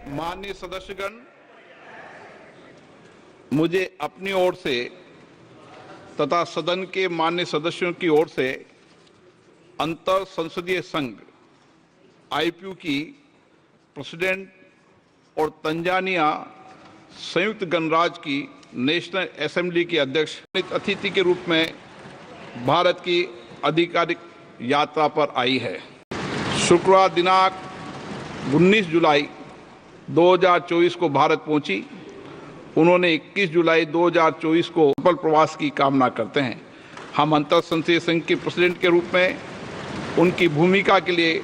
माननीय सदस्यगण, मुझे अपनी ओर से तथा सदन के माननीय सदस्यों की ओर से अंतर संसदीय संघ आईपीयू की प्रेसिडेंट और तंजानिया संयुक्त गणराज्य की नेशनल असेंबली की अध्यक्ष अतिथि के रूप में भारत की आधिकारिक यात्रा पर आई है। शुक्रवार दिनांक 19 जुलाई 2024 को भारत पहुंची। उन्होंने 21 जुलाई 2024 को सफल प्रवास की कामना करते हैं। हम अंतर संसदीय संघ के प्रेसिडेंट के रूप में उनकी भूमिका के लिए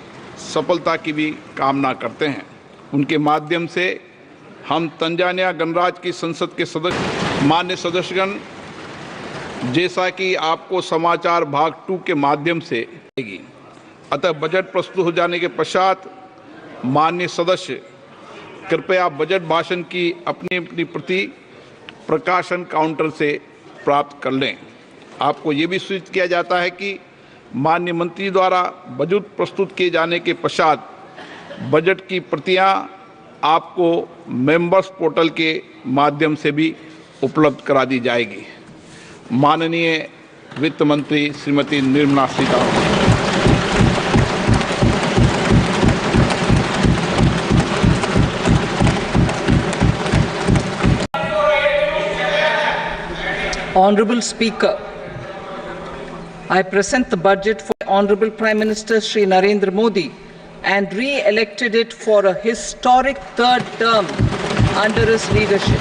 सफलता की भी कामना करते हैं। उनके माध्यम से हम तंजानिया गणराज्य की संसद के सदस्य मान्य सदस्यगण, जैसा कि आपको समाचार भाग 2 के माध्यम से मिलेगी, अतः बजट प्रस्तुत हो जाने के पश्चात माननीय सदस्य कृपया बजट भाषण की अपनी अपनी प्रति प्रकाशन काउंटर से प्राप्त कर लें। आपको ये भी सूचित किया जाता है कि माननीय मंत्री द्वारा बजट प्रस्तुत किए जाने के पश्चात बजट की प्रतियां आपको मेंबर्स पोर्टल के माध्यम से भी उपलब्ध करा दी जाएगी। माननीय वित्त मंत्री Shrimati Nirmala Sitharaman. Honorable Speaker, I present the budget for Honorable Prime Minister Shri Narendra Modi and re-elected it for a historic third term under his leadership.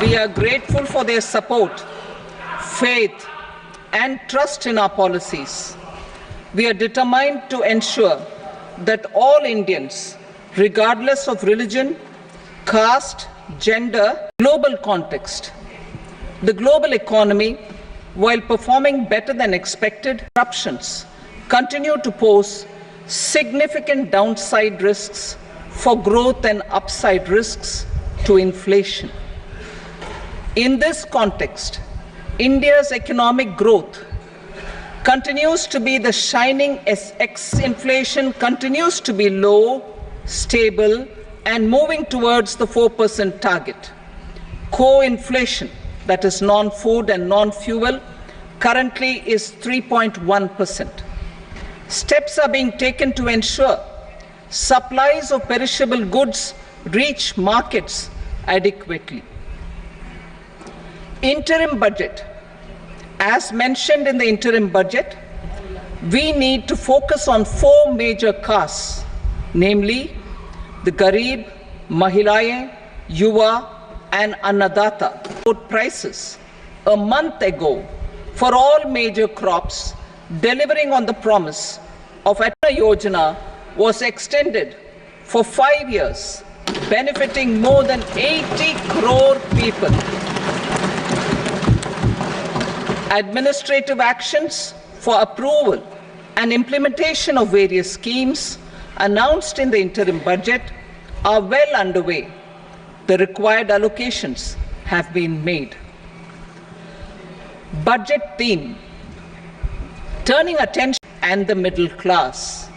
We are grateful for their support, faith, and trust in our policies. We are determined to ensure that all Indians, regardless of religion, caste, gender, global context, the global economy, while performing better than expected, disruptions continue to pose significant downside risks for growth and upside risks to inflation. In this context, India's economic growth continues to be the shining inflation continues to be low, stable, and moving towards the 4% target. Core inflation, that is non-food and non-fuel, currently is 3.1%. Steps are being taken to ensure supplies of perishable goods reach markets adequately. Interim budget. As mentioned in the interim budget, we need to focus on 4 major castes, namely the Garib, Mahilaye, Yuva, and Annadata. Prices a month ago for all major crops, delivering on the promise of Atma Yojana, was extended for 5 years, benefiting more than 80 crore people. Administrative actions for approval and implementation of various schemes announced in the interim budget are well underway. The required allocations have been made. Budget theme: turning attention and the middle class.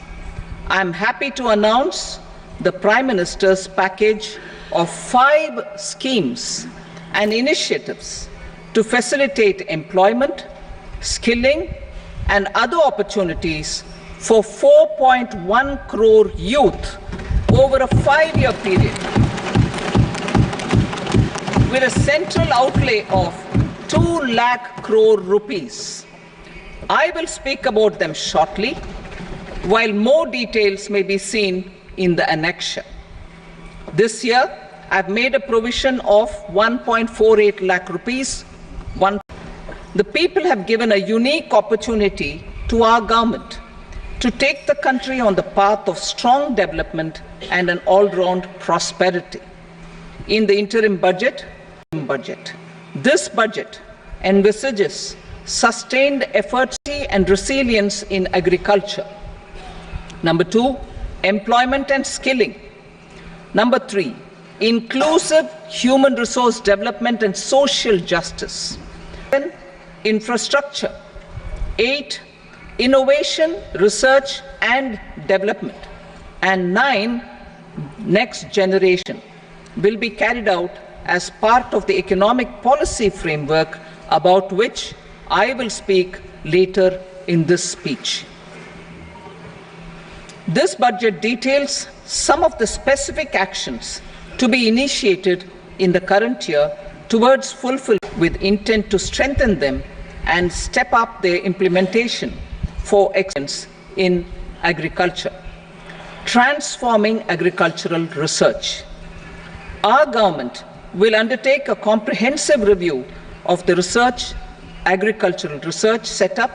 I am happy to announce the Prime Minister's package of 5 schemes and initiatives to facilitate employment, skilling, and other opportunities for 4.1 crore youth over a 5-year period, with a central outlay of 2 lakh crore rupees. I will speak about them shortly, while more details may be seen in the annexure. This year, I've made a provision of 1.48 lakh rupees. The people have given a unique opportunity to our government to take the country on the path of strong development and an all-round prosperity. In the interim budget, this budget envisages sustained efforts and resilience in agriculture. Number 2, employment and skilling. Number 3, inclusive human resource development and social justice. 7, infrastructure. 8, innovation, research and development. And 9, next generation, will be carried out as part of the economic policy framework about which I will speak later in this speech. This budget details some of the specific actions to be initiated in the current year towards fulfillment with intent to strengthen them and step up their implementation for excellence in agriculture. Transforming agricultural research. Our government will undertake a comprehensive review of the agricultural research setup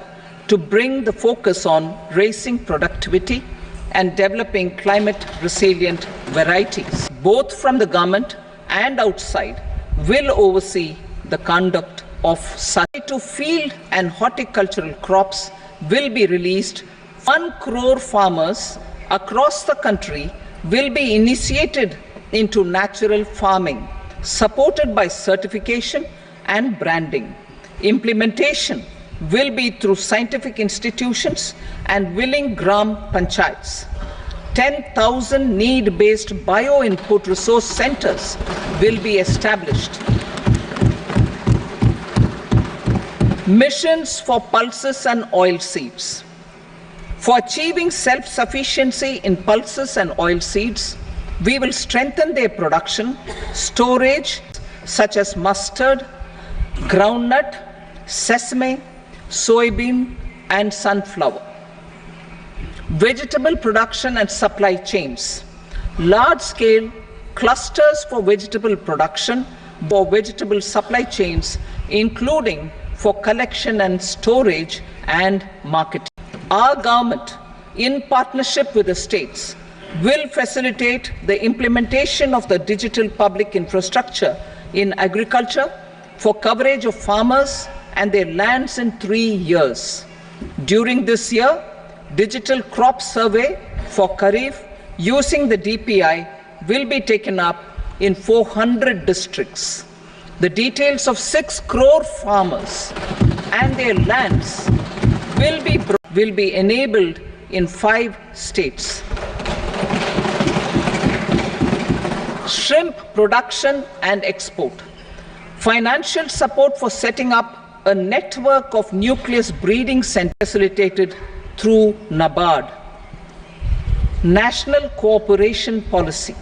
to bring the focus on raising productivity and developing climate-resilient varieties. Both from the government and outside will oversee the conduct of such. To field and horticultural crops will be released. 1 crore farmers across the country will be initiated into natural farming, supported by certification and branding. Implementation will be through scientific institutions and willing gram panchayats. 10,000 need-based bio-input resource centers will be established. Missions for pulses and oilseeds. For achieving self-sufficiency in pulses and oilseeds, we will strengthen their production, storage, such as mustard, groundnut, sesame, soybean, and sunflower. Vegetable production and supply chains. Large-scale clusters for vegetable production, for vegetable supply chains, including for collection and storage and marketing. Our government, in partnership with the states, will facilitate the implementation of the digital public infrastructure in agriculture for coverage of farmers and their lands in 3 years. During this year, digital crop survey for Kharif using the DPI will be taken up in 400 districts. The details of 6 crore farmers and their lands will be enabled in 5 states. Shrimp production and export. Financial support for setting up a network of nucleus breeding centers facilitated through NABARD. National cooperation policy.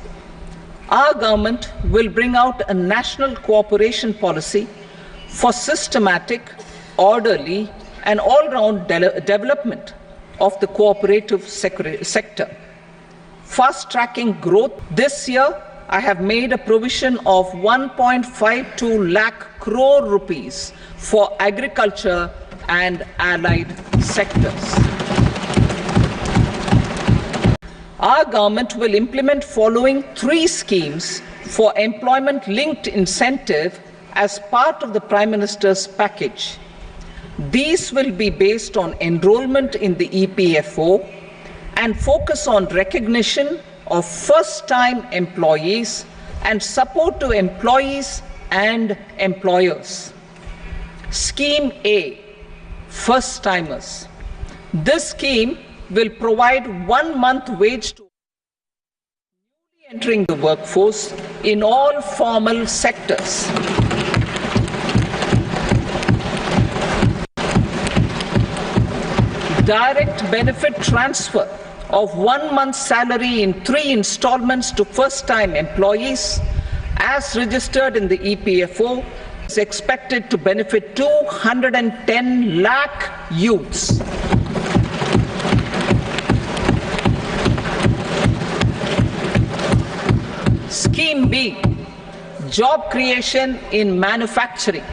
Our government will bring out a national cooperation policy for systematic, orderly, and all-round development of the cooperative sector. Fast-tracking growth. This year, I have made a provision of 1.52 lakh crore rupees for agriculture and allied sectors. Our government will implement following 3 schemes for employment-linked incentive as part of the Prime Minister's package. These will be based on enrollment in the EPFO and focus on recognition of first-time employees and support to employees and employers. Scheme A, first-timers. This scheme will provide 1 month wage to newly entering the workforce in all formal sectors. Direct benefit transfer of 1 month's salary in 3 installments to first-time employees as registered in the EPFO is expected to benefit 210 lakh youths. Scheme B, job creation in manufacturing.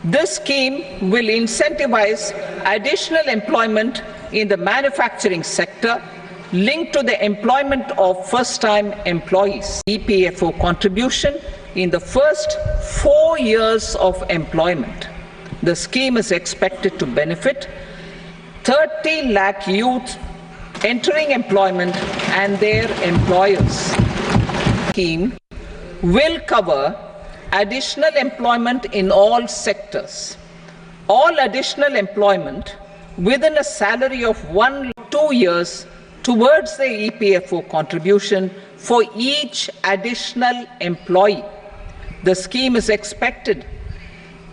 This scheme will incentivize additional employment in the manufacturing sector linked to the employment of first-time employees. EPFO contribution in the first 4 years of employment. The scheme is expected to benefit 30 lakh youth entering employment and their employers. The scheme will cover additional employment in all sectors. All additional employment within a salary of 2 years towards the EPFO contribution for each additional employee. The scheme is expected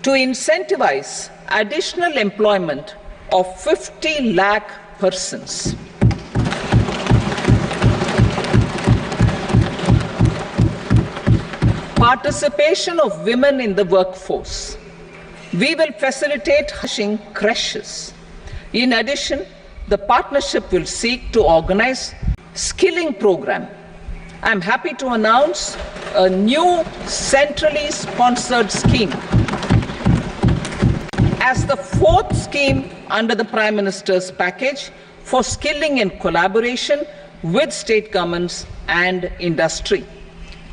to incentivize additional employment of 50 lakh persons. Participation of women in the workforce. We will facilitate hashing creches. In addition, the partnership will seek to organize skilling program. I'm happy to announce a new centrally sponsored scheme as the fourth scheme under the Prime Minister's package for skilling in collaboration with state governments and industry.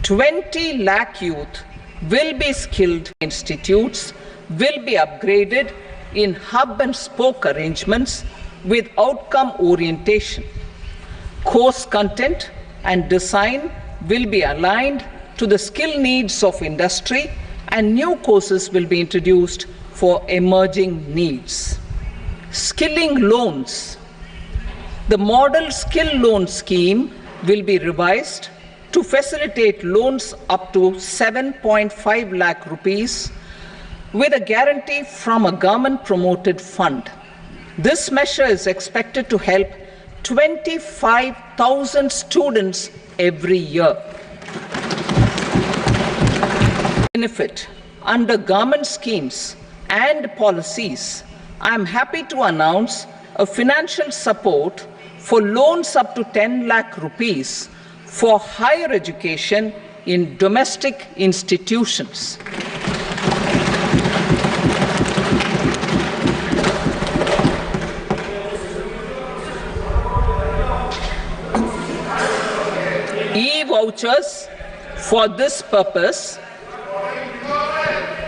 20 lakh youth will be skilled. Institutes will be upgraded in hub and spoke arrangements with outcome orientation. Course content and design will be aligned to the skill needs of industry, and new courses will be introduced for emerging needs. Skilling loans. The model skill loan scheme will be revised to facilitate loans up to 7.5 lakh rupees with a guarantee from a government-promoted fund. This measure is expected to help 25,000 students every year. Benefit under government schemes and policies, I am happy to announce a financial support for loans up to 10 lakh rupees for higher education in domestic institutions. E-vouchers for this purpose,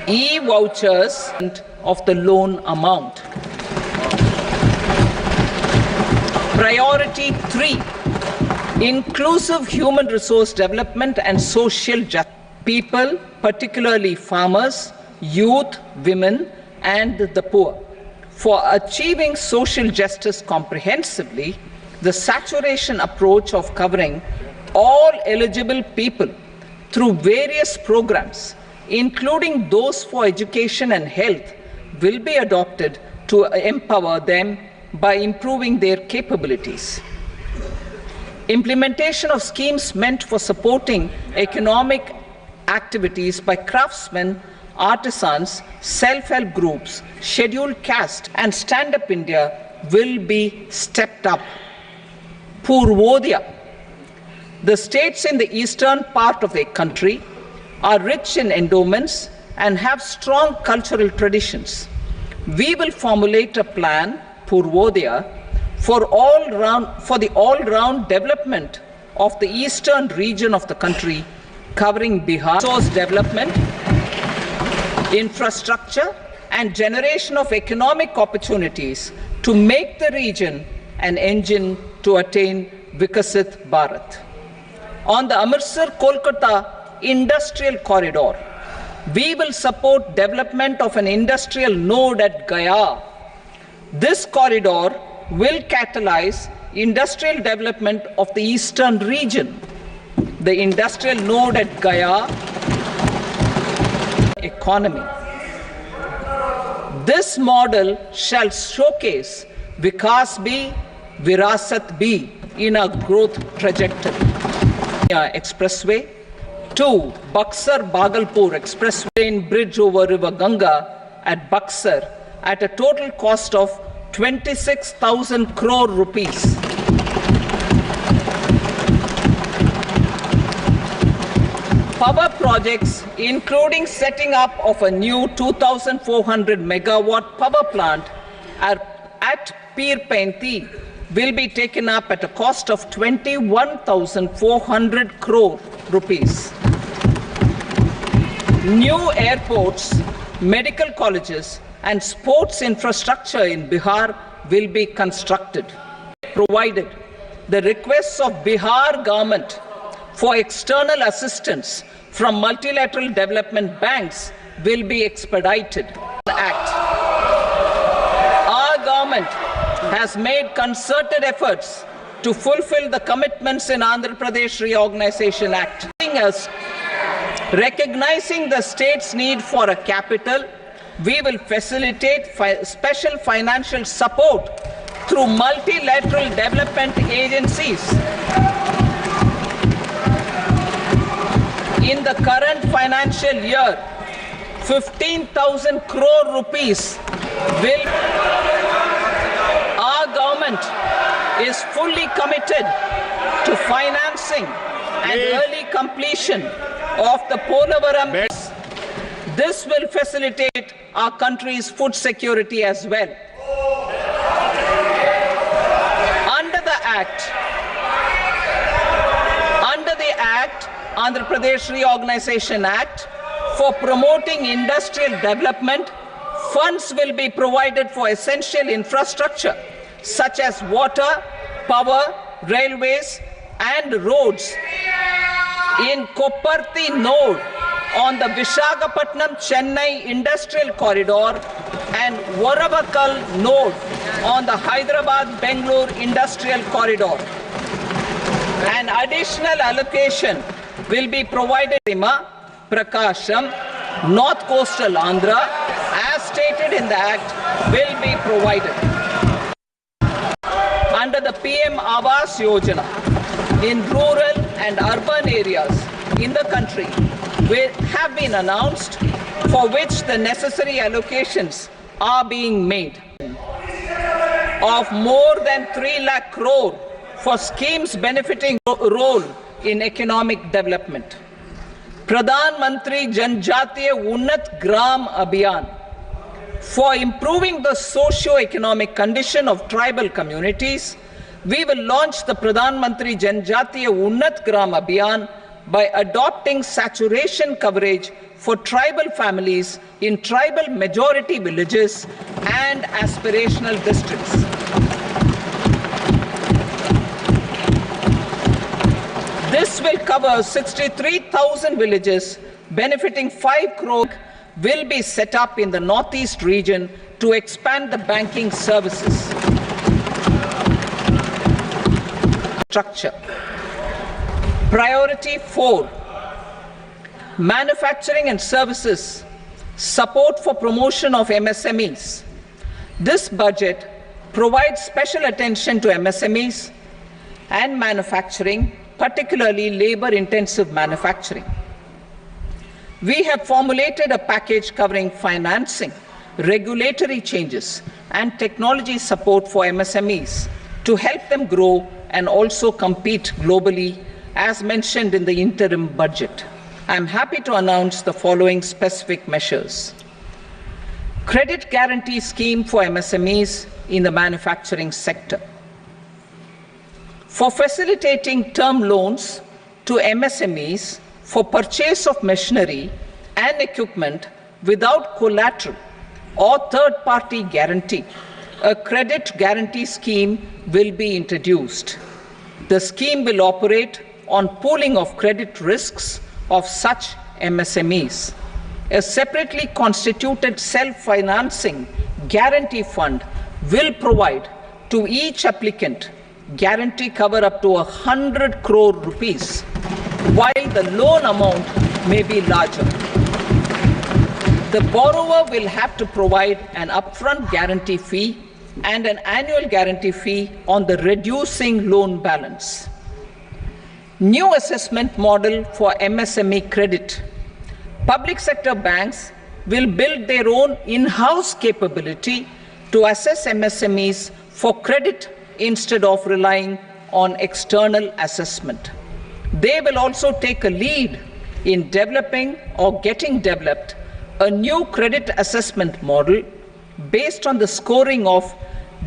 e-vouchers of the loan amount. Priority 3, inclusive human resource development and social justice. People, particularly farmers, youth, women, and the poor. For achieving social justice comprehensively, the saturation approach of covering all eligible people through various programs, including those for education and health, will be adopted to empower them by improving their capabilities. Implementation of schemes meant for supporting economic activities by craftsmen, artisans, self-help groups, scheduled caste, and Stand Up India will be stepped up. Purvodaya. The states in the eastern part of the country are rich in endowments and have strong cultural traditions. We will formulate a plan, Purvodaya, for the all-round development of the eastern region of the country, covering Bihar, resource development, infrastructure, and generation of economic opportunities to make the region an engine to attain Vikasit Bharat. On the Amritsar-Kolkata industrial corridor, we will support development of an industrial node at Gaya. This corridor will catalyze industrial development of the eastern region. The industrial node at Gaya economy. This model shall showcase Vikas B, Virasat B in a growth trajectory. Expressway, 2. Buxar-Bhagalpur Expressway bridge over River Ganga at Buxar at a total cost of 26,000 crore rupees. Power projects, including setting up of a new 2,400 megawatt power plant at Pir Painti, will be taken up at a cost of 21,400 crore rupees. New airports, medical colleges, and sports infrastructure in Bihar will be constructed, provided the requests of Bihar government for external assistance from multilateral development banks will be expedited. Our government has made concerted efforts to fulfill the commitments in Andhra Pradesh Reorganization Act. Recognizing the state's need for a capital, we will facilitate special financial support through multilateral development agencies. In the current financial year, 15,000 crore rupees will. Our government is fully committed to financing and early completion of the Polavaram. This will facilitate our country's food security as well. Under the Act, Andhra Pradesh Reorganization Act, for promoting industrial development, funds will be provided for essential infrastructure such as water, power, railways and roads. In Kopparthi node on the Visakhapatnam-Chennai Industrial Corridor and Varavakal node on the Hyderabad-Bengaluru Industrial Corridor. An additional allocation will be provided in Prakasham, North Coastal Andhra, as stated in the Act, will be provided. Under the PM Awas Yojana, in rural and urban areas in the country have been announced, for which the necessary allocations are being made, of more than 3 lakh crore for schemes benefiting role in economic development. Pradhan Mantri Janjatiya Unnat Gram Abhiyan, for improving the socio-economic condition of tribal communities, we will launch the Pradhan Mantri Janjatiya Unnat Gram Abhiyan by adopting saturation coverage for tribal families in tribal majority villages and aspirational districts. This will cover 63,000 villages, benefiting 5 crore, will be set up in the Northeast region to expand the banking services. Structure. Priority 4, manufacturing and services, support for promotion of MSMEs. This budget provides special attention to MSMEs and manufacturing, particularly labor-intensive manufacturing. We have formulated a package covering financing, regulatory changes, and technology support for MSMEs to help them grow and also compete globally, as mentioned in the interim budget. I am happy to announce the following specific measures. Credit guarantee scheme for MSMEs in the manufacturing sector. For facilitating term loans to MSMEs for purchase of machinery and equipment without collateral or third-party guarantee, a credit guarantee scheme will be introduced. The scheme will operate on pooling of credit risks of such MSMEs. A separately constituted self-financing guarantee fund will provide to each applicant guarantee cover up to 100 crore rupees, while the loan amount may be larger. The borrower will have to provide an upfront guarantee fee and an annual guarantee fee on the reducing loan balance. New assessment model for MSME credit. Public sector banks will build their own in-house capability to assess MSMEs for credit instead of relying on external assessment. They will also take a lead in developing or getting developed a new credit assessment model based on the scoring of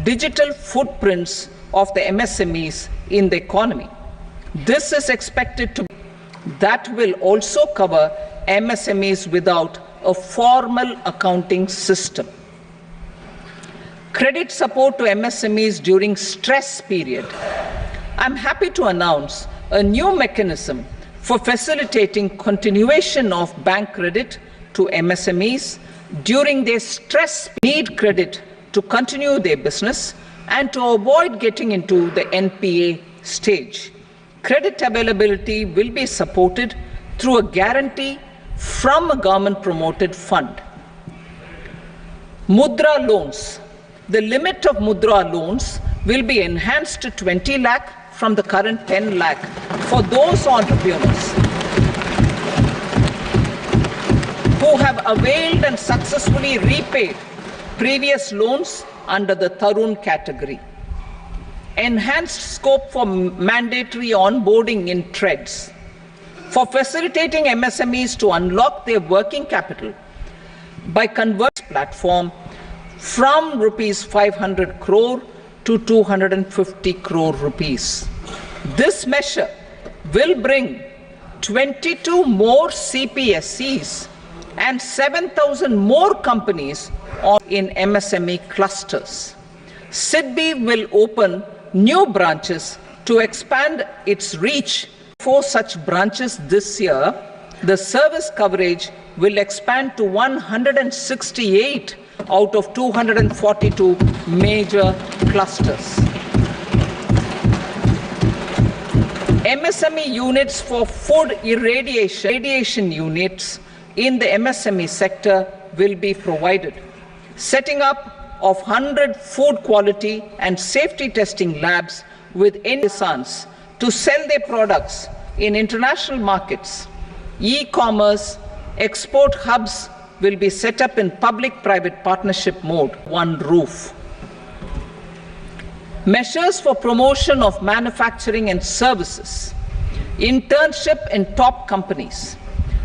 digital footprints of the MSMEs in the economy. This is expected to that will also cover MSMEs without a formal accounting system. Credit support to MSMEs during stress period. I'm happy to announce a new mechanism for facilitating continuation of bank credit to MSMEs during their stress need credit to continue their business and to avoid getting into the NPA stage. Credit availability will be supported through a guarantee from a government-promoted fund. Mudra loans. The limit of Mudra loans will be enhanced to 20 lakh from the current 10 lakh for those entrepreneurs who have availed and successfully repaid previous loans under the Tarun category. Enhanced scope for mandatory onboarding in TREDS. For facilitating MSMEs to unlock their working capital by converting platform from rupees 500 crore to 250 crore rupees. This measure will bring 22 more CPSCs and 7,000 more companies in MSME clusters. SIDBI will open new branches to expand its reach. 4 such branches this year, the service coverage will expand to 168 out of 242 major clusters. MSME units for food irradiation units in the MSME sector will be provided. Setting up of 100 food quality and safety testing labs with artisans to sell their products in international markets. E-commerce export hubs will be set up in public-private partnership mode, one roof. Measures for promotion of manufacturing and services. Internship in top companies.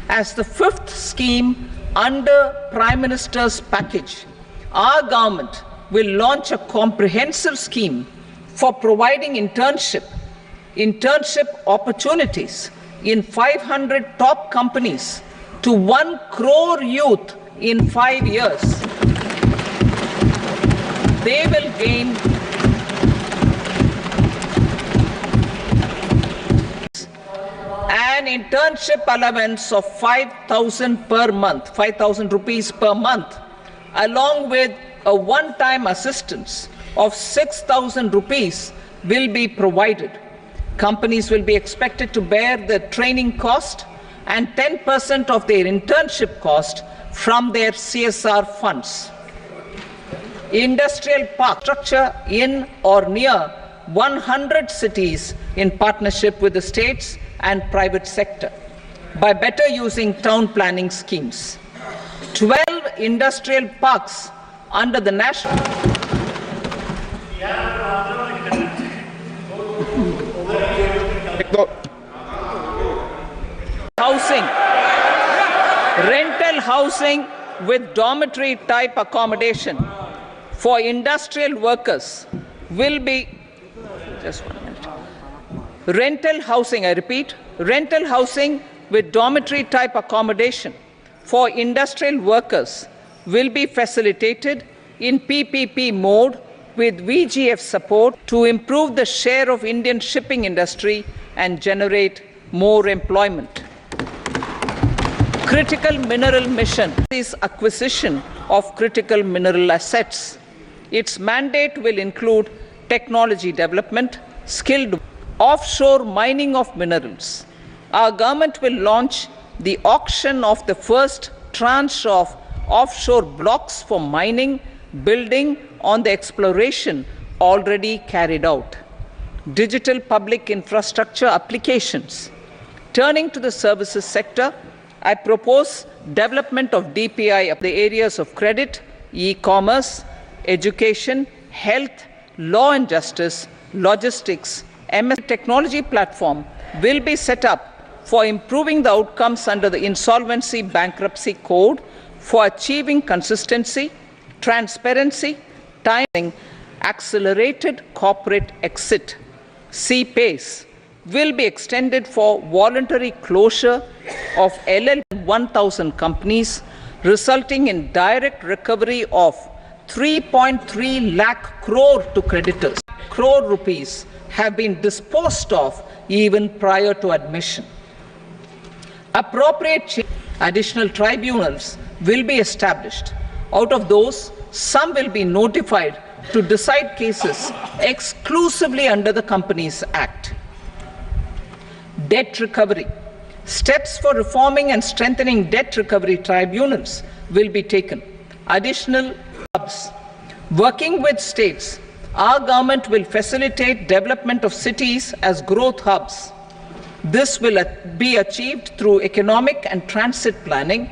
As the 5th scheme under Prime Minister's package, our government will launch a comprehensive scheme for providing internship opportunities in 500 top companies to 1 crore youth in 5 years. They will gain an internship allowance of 5,000 per month, 5,000 rupees per month, along with a one-time assistance of 6,000 rupees will be provided. Companies will be expected to bear the training cost and 10% of their internship cost from their CSR funds. Industrial park structure in or near 100 cities in partnership with the states and private sector by better using town planning schemes. 12 industrial parks under the national housing, rental housing with dormitory type accommodation for industrial workers will be, just 1 minute. Rental housing, I repeat, rental housing with dormitory type accommodation for industrial workers will be facilitated in PPP mode with VGF support to improve the share of Indian shipping industry and generate more employment. Critical mineral mission is acquisition of critical mineral assets. Its mandate will include technology development, skilled offshore mining of minerals. Our government will launch the auction of the first tranche of offshore blocks for mining, building on the exploration already carried out. Digital public infrastructure applications. Turning to the services sector, I propose development of DPI of the areas of credit, e-commerce, education, health, law and justice, logistics. MS technology platform will be set up for improving the outcomes under the Insolvency Bankruptcy Code for achieving consistency, transparency, timing, accelerated corporate exit. CPACE will be extended for voluntary closure of 1,000 companies, resulting in direct recovery of 3.3 lakh crore to creditors. Crore rupees have been disposed of even prior to admission. Appropriate additional tribunals will be established. Out of those, some will be notified to decide cases exclusively under the Companies Act. Debt recovery. Steps for reforming and strengthening debt recovery tribunals will be taken. Additional hubs. Working with states, our government will facilitate development of cities as growth hubs. This will be achieved through economic and transit planning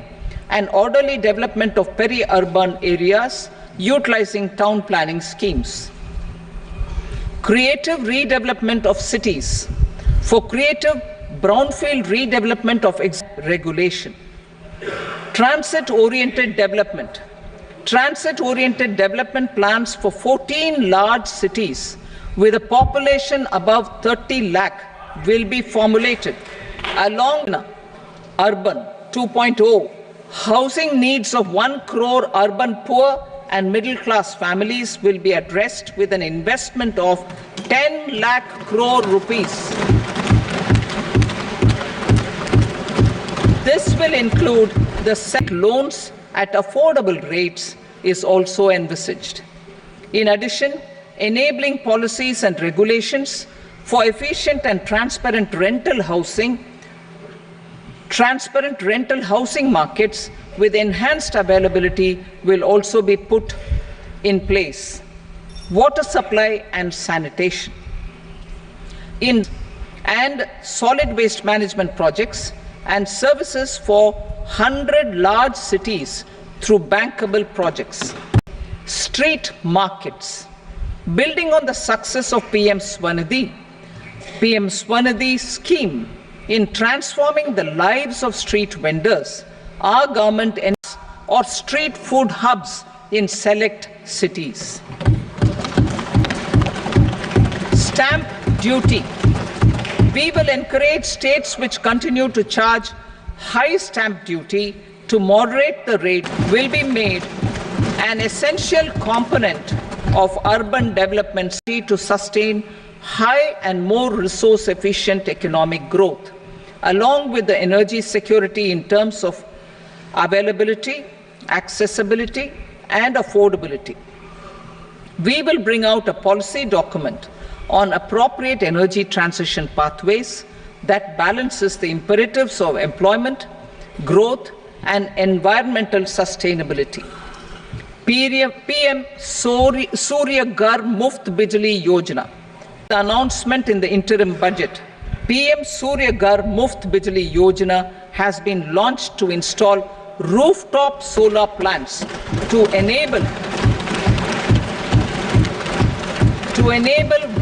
and orderly development of peri-urban areas utilizing town planning schemes. Creative redevelopment of cities. For creative brownfield redevelopment of regulation. Transit-oriented development. Transit-oriented development plans for 14 large cities with a population above 30 lakh will be formulated. Along Urban 2.0, housing needs of 1 crore urban poor and middle class families will be addressed with an investment of 10 lakh crore rupees. This will include the set loans at affordable rates is also envisaged. In addition, enabling policies and regulations for efficient and transparent rental housing markets with enhanced availability will also be put in place. Water supply and sanitation. And solid waste management projects and services for 100 large cities through bankable projects. Street markets. Building on the success of PM Swanidhi scheme in transforming the lives of street vendors, our government or street food hubs in select cities. Stamp duty. We will encourage states which continue to charge high stamp duty to moderate the rate will be made an essential component of urban development to sustain high and more resource efficient economic growth, along with the energy security in terms of availability, accessibility, and affordability. We will bring out a policy document on appropriate energy transition pathways that balances the imperatives of employment, growth, and environmental sustainability. PM Surya Ghar Muft Bijli Yojana. The announcement in the interim budget, PM Surya Ghar Muft Bijli Yojana has been launched to install rooftop solar plants to enable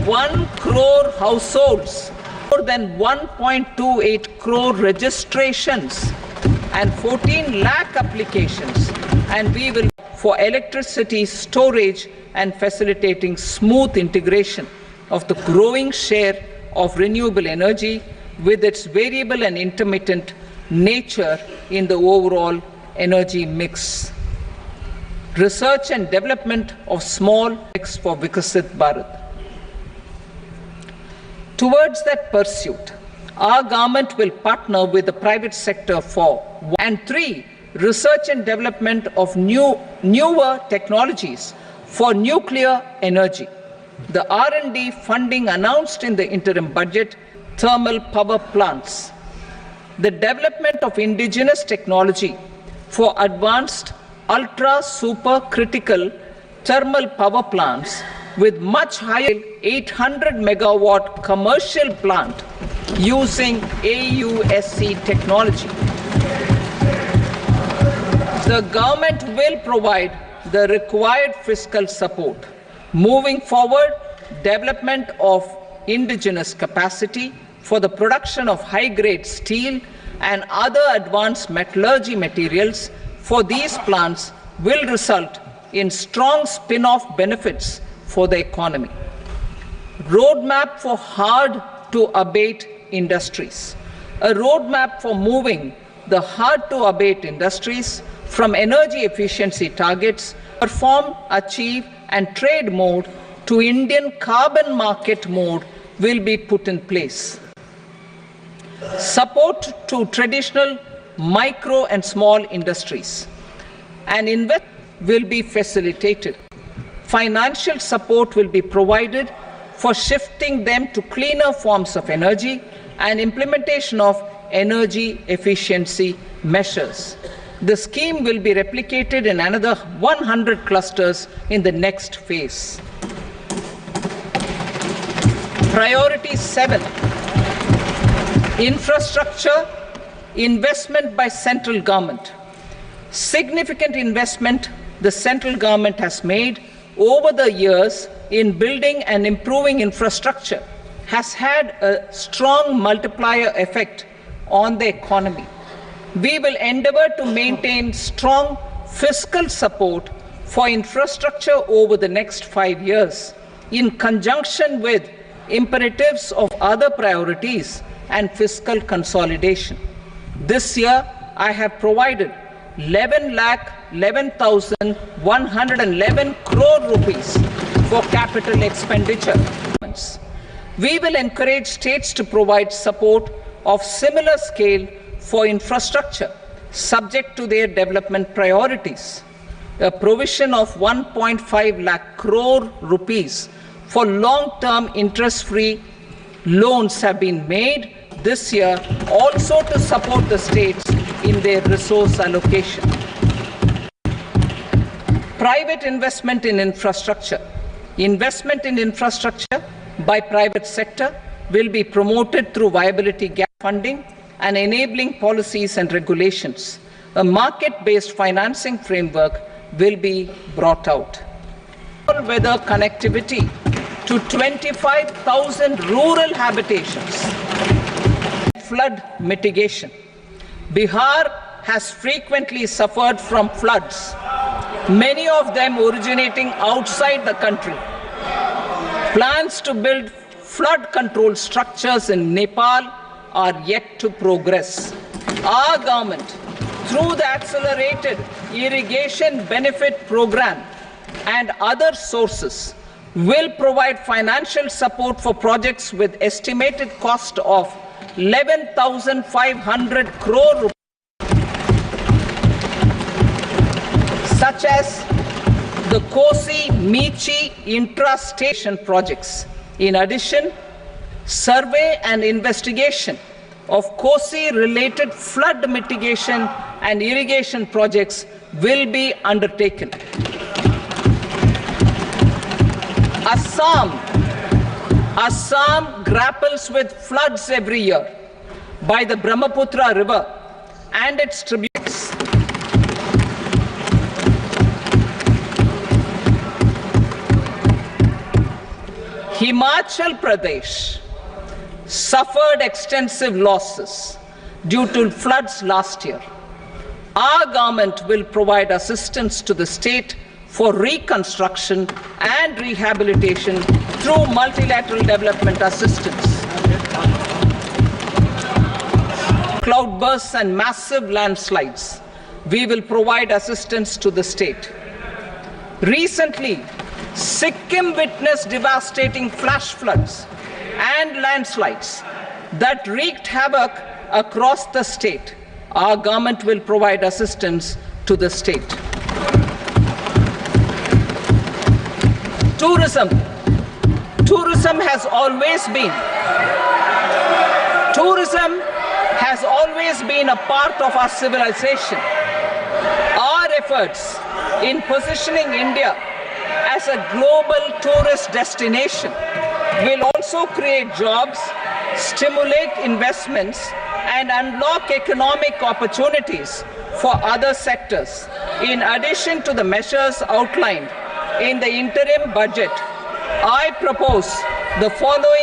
1 crore households, more than 1.28 crore registrations and 14 lakh applications, and we will for electricity storage and facilitating smooth integration of the growing share of renewable energy with its variable and intermittent nature in the overall energy mix. Research and development of small mix for Vikasit Bharat. Towards that pursuit, our government will partner with the private sector for 3. Research and development of newer technologies for nuclear energy. The R&D funding announced in the interim budget, thermal power plants. The development of indigenous technology for advanced ultra-supercritical thermal power plants with much higher 800 megawatt commercial plant using AUSC technology. The government will provide the required fiscal support. Moving forward, development of indigenous capacity for the production of high-grade steel and other advanced metallurgy materials for these plants will result in strong spin-off benefits for the economy. Roadmap for hard-to-abate industries. A roadmap for moving the hard-to-abate industries from energy efficiency targets, perform, achieve, and trade mode to Indian carbon market mode will be put in place. Support to traditional micro and small industries and investment will be facilitated. financial support will be provided for shifting them to cleaner forms of energy and implementation of energy efficiency measures. The scheme will be replicated in another 100 clusters in the next phase. Priority 7, infrastructure investment by central government. Significant investment the central government has made over the years in building and improving infrastructure has had a strong multiplier effect on the economy. We will endeavour to maintain strong fiscal support for infrastructure over the next 5 years in conjunction with imperatives of other priorities and fiscal consolidation. This year, I have provided 11,11,111 crore rupees for capital expenditure. We will encourage states to provide support of similar scale for infrastructure, subject to their development priorities. A provision of 1.5 lakh crore rupees for long-term interest-free loans have been made this year also to support the states in their resource allocation. Private investment in infrastructure. Investment in infrastructure by private sector will be promoted through viability gap funding and enabling policies and regulations. A market-based financing framework will be brought out. Weather connectivity to 25,000 rural habitations. Flood mitigation. Bihar has frequently suffered from floods, many of them originating outside the country. Plans to build flood control structures in Nepal are yet to progress. Our government, through the Accelerated Irrigation Benefit Program and other sources, will provide financial support for projects with estimated cost of 11,500 crore rupees, such as the Kosi-Michi intra-station projects. In addition, survey and investigation of Kosi-related flood mitigation and irrigation projects will be undertaken. Assam grapples with floods every year by the Brahmaputra River and its tributaries. Himachal Pradesh suffered extensive losses due to floods last year. Our government will provide assistance to the state for reconstruction and rehabilitation through multilateral development assistance. Cloudbursts and massive landslides, we will provide assistance to the state. Recently, Sikkim witnessed devastating flash floods and landslides that wreaked havoc across the state. Our government will provide assistance to the state. Tourism. Tourism has always been a part of our civilization. Our efforts in positioning India as a global tourist destination will also create jobs, stimulate investments, and unlock economic opportunities for other sectors. In addition to the measures outlined in the interim budget, I propose the following